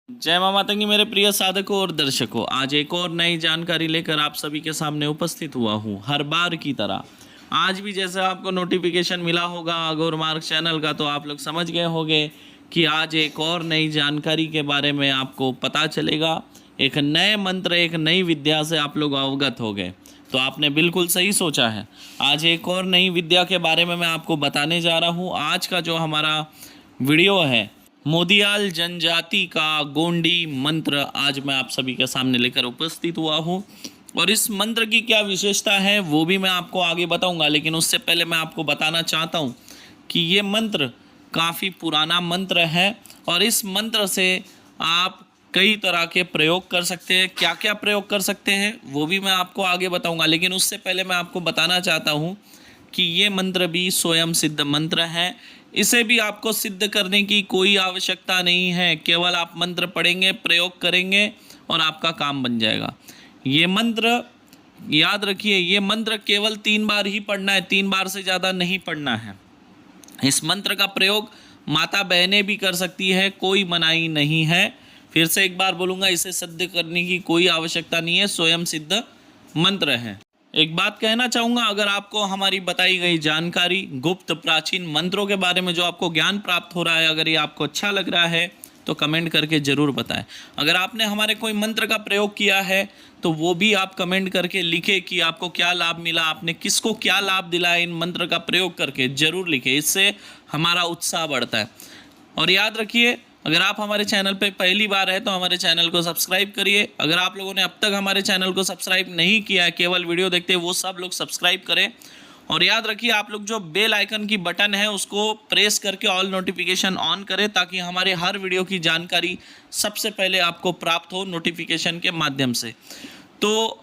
जय माँ माता की मेरे प्रिय साधकों और दर्शकों, आज एक और नई जानकारी लेकर आप सभी के सामने उपस्थित हुआ हूँ। हर बार की तरह आज भी जैसे आपको नोटिफिकेशन मिला होगा अघोर मार्ग चैनल का, तो आप लोग समझ गए होंगे कि आज एक और नई जानकारी के बारे में आपको पता चलेगा। एक नए मंत्र, एक नई विद्या से आप लोग अवगत हो गए। तो आपने बिल्कुल सही सोचा है। आज एक और नई विद्या के बारे में मैं आपको बताने जा रहा हूँ। आज का जो हमारा वीडियो है, मोदियाल जनजाति का गोंडी मंत्र, आज मैं आप सभी के सामने लेकर उपस्थित हुआ हूँ। और इस मंत्र की क्या विशेषता है वो भी मैं आपको आगे बताऊंगा, लेकिन उससे पहले मैं आपको बताना चाहता हूँ कि ये मंत्र काफ़ी पुराना मंत्र है और इस मंत्र से आप कई तरह के प्रयोग कर सकते हैं। क्या क्या प्रयोग कर सकते हैं वो भी मैं आपको आगे बताऊंगा, लेकिन उससे पहले मैं आपको बताना चाहता हूँ कि ये मंत्र भी स्वयं सिद्ध मंत्र है। इसे भी आपको सिद्ध करने की कोई आवश्यकता नहीं है, केवल आप मंत्र पढ़ेंगे, प्रयोग करेंगे और आपका काम बन जाएगा। ये मंत्र याद रखिए, ये मंत्र केवल 3 बार ही पढ़ना है, 3 बार से ज़्यादा नहीं पढ़ना है। इस मंत्र का प्रयोग माता बहनें भी कर सकती है, कोई मनाही नहीं है। फिर से एक बार बोलूँगा, इसे सिद्ध करने की कोई आवश्यकता नहीं है, स्वयं सिद्ध मंत्र है। एक बात कहना चाहूँगा, अगर आपको हमारी बताई गई जानकारी, गुप्त प्राचीन मंत्रों के बारे में जो आपको ज्ञान प्राप्त हो रहा है, अगर ये आपको अच्छा लग रहा है तो कमेंट करके ज़रूर बताएं। अगर आपने हमारे कोई मंत्र का प्रयोग किया है तो वो भी आप कमेंट करके लिखें कि आपको क्या लाभ मिला, आपने किसको क्या लाभ दिलाया इन मंत्र का प्रयोग करके, ज़रूर लिखें। इससे हमारा उत्साह बढ़ता है। और याद रखिए, अगर आप हमारे चैनल पे पहली बार है तो हमारे चैनल को सब्सक्राइब करिए। अगर आप लोगों ने अब तक हमारे चैनल को सब्सक्राइब नहीं किया है, केवल वीडियो देखते हैं, वो सब लोग सब्सक्राइब करें। और याद रखिए, आप लोग जो बेल आइकन की बटन है उसको प्रेस करके ऑल नोटिफिकेशन ऑन करें, ताकि हमारे हर वीडियो की जानकारी सबसे पहले आपको प्राप्त हो नोटिफिकेशन के माध्यम से। तो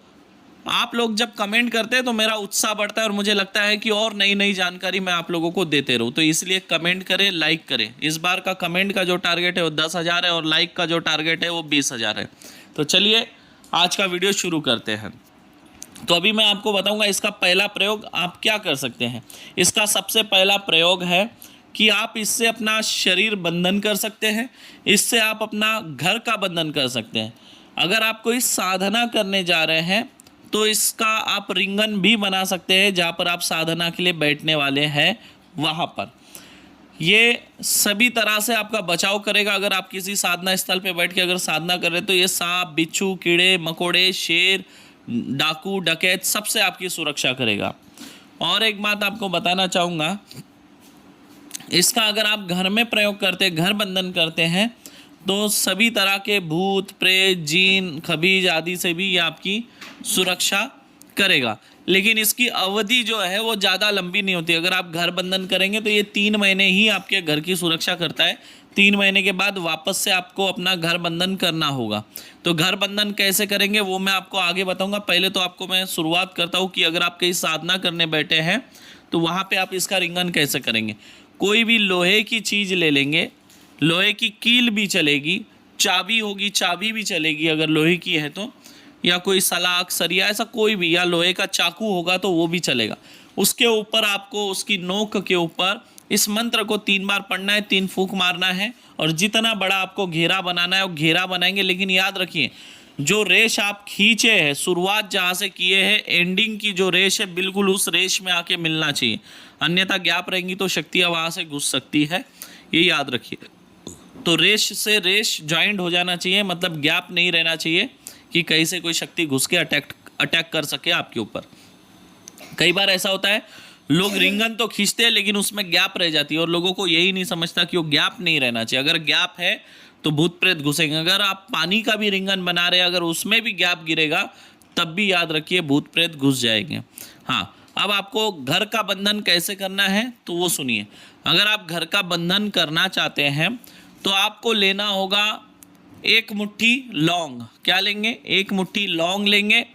आप लोग जब कमेंट करते हैं तो मेरा उत्साह बढ़ता है और मुझे लगता है कि और नई नई जानकारी मैं आप लोगों को देते रहूं। तो इसलिए कमेंट करें, लाइक करें। इस बार का कमेंट का जो टारगेट है वो 10,000 है और लाइक का जो टारगेट है वो 20,000 है। तो चलिए आज का वीडियो शुरू करते हैं। तो अभी मैं आपको बताऊंगा इसका पहला प्रयोग आप क्या कर सकते हैं। इसका सबसे पहला प्रयोग है कि आप इससे अपना शरीर बंधन कर सकते हैं, इससे आप अपना घर का बंधन कर सकते हैं। अगर आप कोई साधना करने जा रहे हैं तो इसका आप रिंगन भी बना सकते हैं, जहाँ पर आप साधना के लिए बैठने वाले हैं वहाँ पर। ये सभी तरह से आपका बचाव करेगा। अगर आप किसी साधना स्थल पे बैठ के अगर साधना कर रहे हैं तो ये सांप, बिच्छू, कीड़े मकोड़े, शेर, डाकू, डकैत सबसे आपकी सुरक्षा करेगा। और एक बात आपको बताना चाहूँगा, इसका अगर आप घर में प्रयोग करते, घर बंधन करते हैं, तो सभी तरह के भूत, प्रेत, जीन, खबीज आदि से भी ये आपकी सुरक्षा करेगा। लेकिन इसकी अवधि जो है वो ज़्यादा लंबी नहीं होती। अगर आप घर बंधन करेंगे तो ये 3 महीने ही आपके घर की सुरक्षा करता है। 3 महीने के बाद वापस से आपको अपना घर बंधन करना होगा। तो घर बंधन कैसे करेंगे वो मैं आपको आगे बताऊंगा। पहले तो आपको मैं शुरुआत करता हूँ कि अगर आप कहीं साधना करने बैठे हैं तो वहाँ पर आप इसका रिंगन कैसे करेंगे। कोई भी लोहे की चीज़ ले लेंगे, लोहे की कील भी चलेगी, चाबी होगी, चाबी भी चलेगी अगर लोहे की है तो, या कोई सलाख, सरिया, ऐसा कोई भी, या लोहे का चाकू होगा तो वो भी चलेगा। उसके ऊपर आपको, उसकी नोक के ऊपर इस मंत्र को 3 बार पढ़ना है, 3 फूंक मारना है और जितना बड़ा आपको घेरा बनाना है वो घेरा बनाएंगे। लेकिन याद रखिए, जो रेश आप खींचे हैं, शुरुआत जहाँ से किए हैं, एंडिंग की जो रेश है बिल्कुल उस रेश में आके मिलना चाहिए, अन्यथा गैप रहेंगी तो शक्तियाँ वहाँ से घुस सकती है, ये याद रखिए। तो रेश से रेश ज्वाइंट हो जाना चाहिए, मतलब गैप नहीं रहना चाहिए कि कहीं से कोई शक्ति घुस के अटैक कर सके आपके ऊपर। कई बार ऐसा होता है, लोग रिंगन तो खींचते हैं लेकिन उसमें गैप रह जाती है और लोगों को यही नहीं समझता कि वो गैप नहीं रहना चाहिए। अगर गैप है तो भूत प्रेत घुसेंगे। अगर आप पानी का भी रिंगन बना रहे हैं, अगर उसमें भी गैप गिरेगा तब भी याद रखिए भूत प्रेत घुस जाएंगे। हाँ, अब आपको घर का बंधन कैसे करना है तो वो सुनिए। अगर आप घर का बंधन करना चाहते हैं तो आपको लेना होगा 1 मुट्ठी लौंग। क्या लेंगे? 1 मुट्ठी लौंग लेंगे।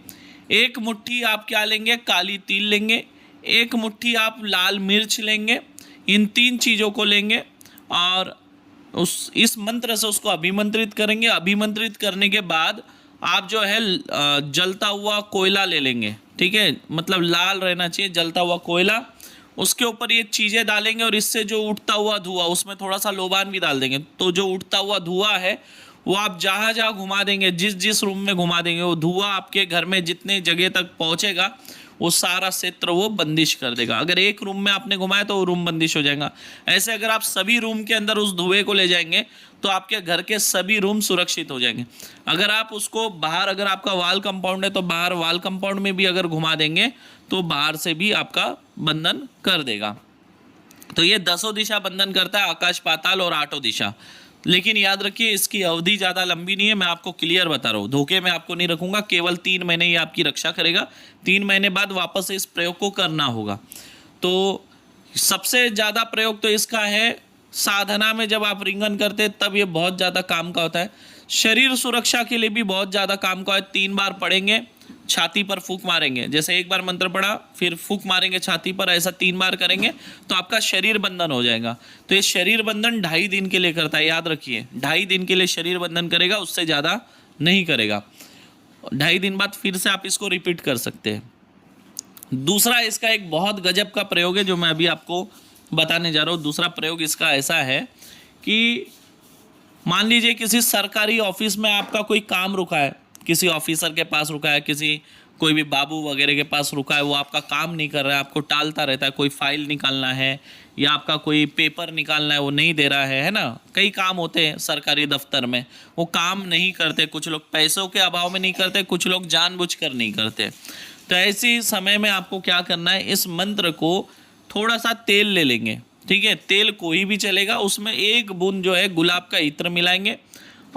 1 मुट्ठी आप क्या लेंगे? काली तिल लेंगे। 1 मुट्ठी आप लाल मिर्च लेंगे। इन 3 चीज़ों को लेंगे और इस मंत्र से उसको अभिमंत्रित करेंगे। अभिमंत्रित करने के बाद आप जो है जलता हुआ कोयला ले लेंगे, ठीक है, मतलब लाल रहना चाहिए जलता हुआ कोयला। उसके ऊपर ये चीज़ें डालेंगे और इससे जो उठता हुआ धुआं, उसमें थोड़ा सा लोबान भी डाल देंगे, तो जो उठता हुआ धुआं है वो आप जहाँ जहाँ घुमा देंगे, जिस जिस रूम में घुमा देंगे, वो धुआं आपके घर में जितने जगह तक पहुँचेगा वो सारा क्षेत्र वो बंदिश कर देगा। अगर एक रूम में आपने घुमाया तो वो रूम बंदिश हो जाएगा। ऐसे अगर आप सभी रूम के अंदर उस धुएं को ले जाएंगे तो आपके घर के सभी रूम सुरक्षित हो जाएंगे। अगर आप उसको बाहर, अगर आपका वाल कंपाउंड है तो बाहर वाल कंपाउंड में भी अगर घुमा देंगे तो बाहर से भी आपका बंधन कर देगा। तो ये 10 दिशा बंधन करता है, आकाश पाताल और 8 दिशा। लेकिन याद रखिए इसकी अवधि ज़्यादा लंबी नहीं है, मैं आपको क्लियर बता रहा हूँ, धोखे में आपको नहीं रखूंगा। केवल 3 महीने ही आपकी रक्षा करेगा, 3 महीने बाद वापस इस प्रयोग को करना होगा। तो सबसे ज़्यादा प्रयोग तो इसका है साधना में, जब आप रिंगन करते हैं तब ये बहुत ज़्यादा काम का होता है। शरीर सुरक्षा के लिए भी बहुत ज़्यादा काम का है। 3 बार पढ़ेंगे, छाती पर फूंक मारेंगे, जैसे एक बार मंत्र पढ़ा फिर फूंक मारेंगे छाती पर, ऐसा 3 बार करेंगे तो आपका शरीर बंधन हो जाएगा। तो ये शरीर बंधन 2.5 दिन के लिए करता है, याद रखिए 2.5 दिन के लिए शरीर बंधन करेगा, उससे ज़्यादा नहीं करेगा। 2.5 दिन बाद फिर से आप इसको रिपीट कर सकते हैं। दूसरा इसका एक बहुत गजब का प्रयोग है जो मैं अभी आपको बताने जा रहा हूँ। दूसरा प्रयोग इसका ऐसा है कि मान लीजिए किसी सरकारी ऑफिस में आपका कोई काम रुका है, किसी ऑफिसर के पास रुका है, किसी कोई भी बाबू वगैरह के पास रुका है, वो आपका काम नहीं कर रहा है, आपको टालता रहता है। कोई फाइल निकालना है या आपका कोई पेपर निकालना है, वो नहीं दे रहा है ना। कई काम होते हैं सरकारी दफ्तर में, वो काम नहीं करते। कुछ लोग पैसों के अभाव में नहीं करते, कुछ लोग जानबूझकर नहीं करते। तो ऐसी समय में आपको क्या करना है, इस मंत्र को थोड़ा सा तेल ले लेंगे, ठीक है, तेल कोई भी चलेगा, उसमें 1 बूंद जो है गुलाब का इत्र मिलाएंगे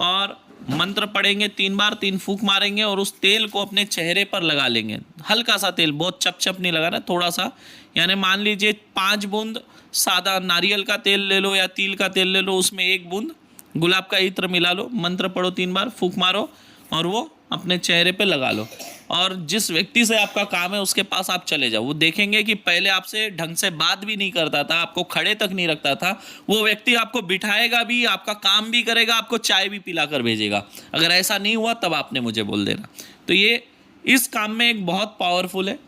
और मंत्र पढ़ेंगे 3 बार, 3 फूंक मारेंगे और उस तेल को अपने चेहरे पर लगा लेंगे। हल्का सा तेल, बहुत चप नहीं लगाना, थोड़ा सा, यानी मान लीजिए 5 बूंद सादा नारियल का तेल ले लो या तिल का तेल ले लो, उसमें 1 बूंद गुलाब का इत्र मिला लो, मंत्र पढ़ो 3 बार, फूंक मारो और वो अपने चेहरे पे लगा लो। और जिस व्यक्ति से आपका काम है उसके पास आप चले जाओ। वो देखेंगे कि पहले आपसे ढंग से बात भी नहीं करता था, आपको खड़े तक नहीं रखता था, वो व्यक्ति आपको बिठाएगा भी, आपका काम भी करेगा, आपको चाय भी पिला कर भेजेगा। अगर ऐसा नहीं हुआ तब आपने मुझे बोल देना। तो ये इस काम में एक बहुत पावरफुल है।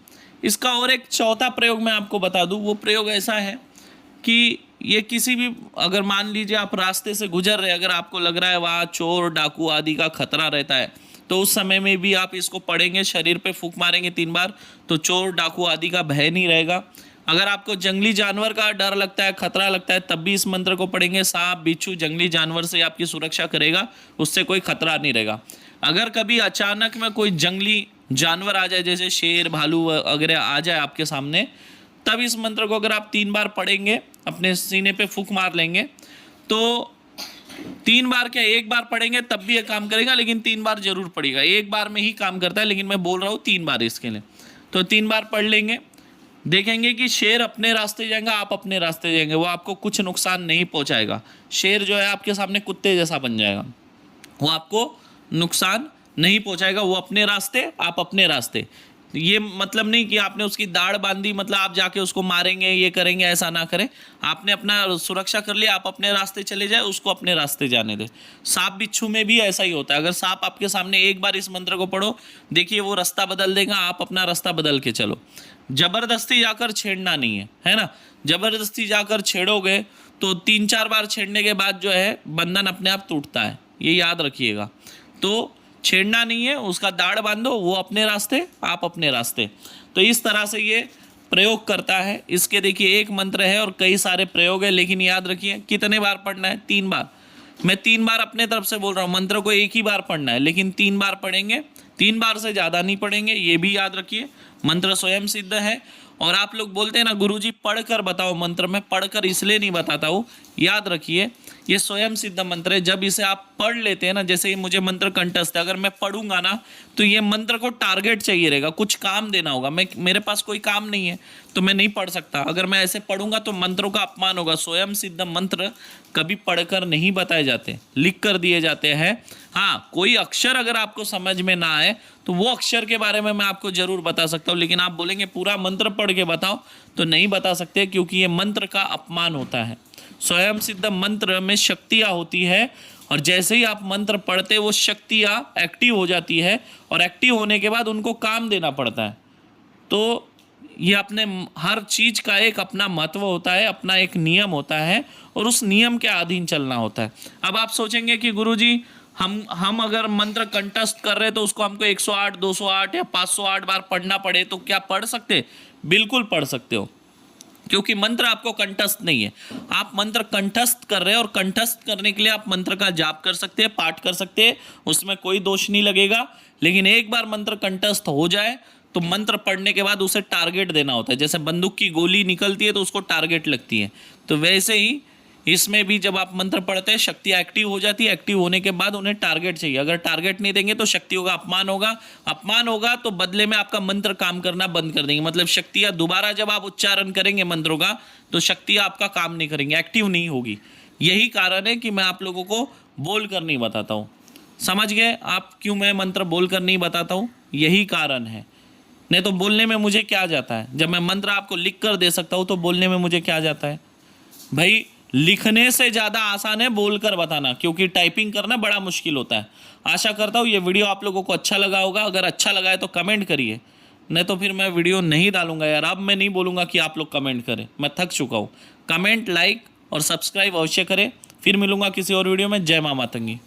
इसका और एक चौथा प्रयोग मैं आपको बता दूँ। वो प्रयोग ऐसा है कि ये किसी भी, अगर मान लीजिए आप रास्ते से गुजर रहे, अगर आपको लग रहा है वहाँ चोर डाकू आदि का खतरा रहता है, तो उस समय में भी आप इसको पढ़ेंगे, शरीर पे फूंक मारेंगे 3 बार, तो चोर डाकू आदि का भय नहीं रहेगा। अगर आपको जंगली जानवर का डर लगता है, खतरा लगता है, तब भी इस मंत्र को पढ़ेंगे। सांप बिच्छू जंगली जानवर से आपकी सुरक्षा करेगा, उससे कोई खतरा नहीं रहेगा। अगर कभी अचानक में कोई जंगली जानवर आ जाए, जैसे शेर भालू वगैरह आ जाए आपके सामने, तब इस मंत्र को अगर आप 3 बार पढ़ेंगे, अपने सीने पे फूंक मार लेंगे, तो 3 बार क्या 1 बार पढ़ेंगे तब भी ये काम करेगा, लेकिन 3 बार जरूर पड़ेगा। 1 बार में ही काम करता है, लेकिन मैं बोल रहा हूँ 3 बार इसके लिए। तो 3 बार पढ़ लेंगे, देखेंगे कि शेर अपने रास्ते जाएगा, आप अपने रास्ते जाएंगे, वो आपको कुछ नुकसान नहीं पहुँचाएगा। शेर जो है आपके सामने कुत्ते जैसा बन जाएगा, वो आपको नुकसान नहीं पहुँचाएगा, वो अपने रास्ते, आप अपने रास्ते। ये मतलब नहीं कि आपने उसकी दाढ़ बांधी, मतलब आप जाके उसको मारेंगे, ये करेंगे, ऐसा ना करें। आपने अपना सुरक्षा कर लिया, आप अपने रास्ते चले जाए, उसको अपने रास्ते जाने दें। सांप बिच्छू में भी ऐसा ही होता है। अगर सांप आपके सामने 1 बार इस मंत्र को पढ़ो, देखिए वो रास्ता बदल देगा, आप अपना रास्ता बदल के चलो। जबरदस्ती जाकर छेड़ना नहीं है ना। जबरदस्ती जाकर छेड़ोगे तो 3-4 बार छेड़ने के बाद जो है बंधन अपने आप टूटता है, ये याद रखिएगा। तो छेड़ना नहीं है, उसका दाढ़ बांधो, वो अपने रास्ते, आप अपने रास्ते। तो इस तरह से ये प्रयोग करता है। इसके देखिए एक मंत्र है और कई सारे प्रयोग है, लेकिन याद रखिए कितने बार पढ़ना है, 3 बार। मैं 3 बार अपने तरफ से बोल रहा हूँ, मंत्र को 1 ही बार पढ़ना है, लेकिन 3 बार पढ़ेंगे, 3 बार से ज़्यादा नहीं पढ़ेंगे, ये भी याद रखिए। मंत्र स्वयं सिद्ध है। और आप लोग बोलते हैं ना गुरुजी पढ़कर बताओ मंत्र, मैं पढ़कर इसलिए नहीं बताता हूँ, याद रखिए ये स्वयं सिद्ध मंत्र है। जब इसे आप पढ़ लेते हैं ना, जैसे ये मुझे मंत्र कंठस्थ है, अगर मैं पढ़ूंगा ना तो ये मंत्र को टारगेट चाहिए रहेगा, कुछ काम देना होगा। मेरे पास कोई काम नहीं है तो मैं नहीं पढ़ सकता। अगर मैं ऐसे पढ़ूंगा तो मंत्रों का अपमान होगा। स्वयं सिद्ध मंत्र कभी पढ़कर नहीं बताए जाते, लिख कर दिए जाते हैं। हाँ, कोई अक्षर अगर आपको समझ में ना आए तो वो अक्षर के बारे में मैं आपको जरूर बता सकता हूँ, लेकिन आप बोलेंगे पूरा मंत्र पढ़ के बताओ, तो नहीं बता सकते, क्योंकि ये मंत्र का अपमान होता है। स्वयं सिद्ध मंत्र में शक्तियाँ होती है, और जैसे ही आप मंत्र पढ़ते वो शक्तियाँ एक्टिव हो जाती है, और एक्टिव होने के बाद उनको काम देना पड़ता है। तो ये अपने हर चीज़ का एक अपना महत्व होता है, अपना एक नियम होता है, और उस नियम के अधीन चलना होता है। अब आप सोचेंगे कि गुरुजी हम अगर मंत्र कंठस्थ कर रहे हैं तो उसको हमको 108, 208 या 508 बार पढ़ना पड़े तो क्या पढ़ सकते? बिल्कुल पढ़ सकते हो, क्योंकि मंत्र आपको कंठस्थ नहीं है। आप मंत्र कंठस्थ कर रहे हैं और कंठस्थ करने के लिए आप मंत्र का जाप कर सकते हैं, पाठ कर सकते हैं, उसमें कोई दोष नहीं लगेगा। लेकिन एक बार मंत्र कंठस्थ हो जाए तो मंत्र पढ़ने के बाद उसे टारगेट देना होता है। जैसे बंदूक की गोली निकलती है तो उसको टारगेट लगती है, तो वैसे ही इसमें भी जब आप मंत्र पढ़ते हैं शक्तियाँ एक्टिव हो जाती है। एक्टिव होने के बाद उन्हें टारगेट चाहिए। अगर टारगेट नहीं देंगे तो शक्तियों का अपमान होगा तो बदले में आपका मंत्र काम करना बंद कर देंगे। मतलब शक्तियाँ दोबारा जब आप उच्चारण करेंगे मंत्रों का तो शक्तियाँ आपका काम नहीं करेंगी, एक्टिव नहीं होगी। यही कारण है कि मैं आप लोगों को बोल कर नहीं बताता हूँ। समझ गए आप क्यों मैं मंत्र बोल कर नहीं बताता हूँ? यही कारण है। नहीं तो बोलने में मुझे क्या जाता है? जब मैं मंत्र आपको लिख कर दे सकता हूँ तो बोलने में मुझे क्या जाता है? भाई लिखने से ज़्यादा आसान है बोलकर बताना, क्योंकि टाइपिंग करना बड़ा मुश्किल होता है। आशा करता हूँ ये वीडियो आप लोगों को अच्छा लगा होगा। अगर अच्छा लगा है तो कमेंट करिए, नहीं तो फिर मैं वीडियो नहीं डालूंगा यार। अब मैं नहीं बोलूँगा कि आप लोग कमेंट करें, मैं थक चुका हूँ। कमेंट, लाइक और सब्सक्राइब अवश्य करें। फिर मिलूंगा किसी और वीडियो में। जय माँ मातंगी।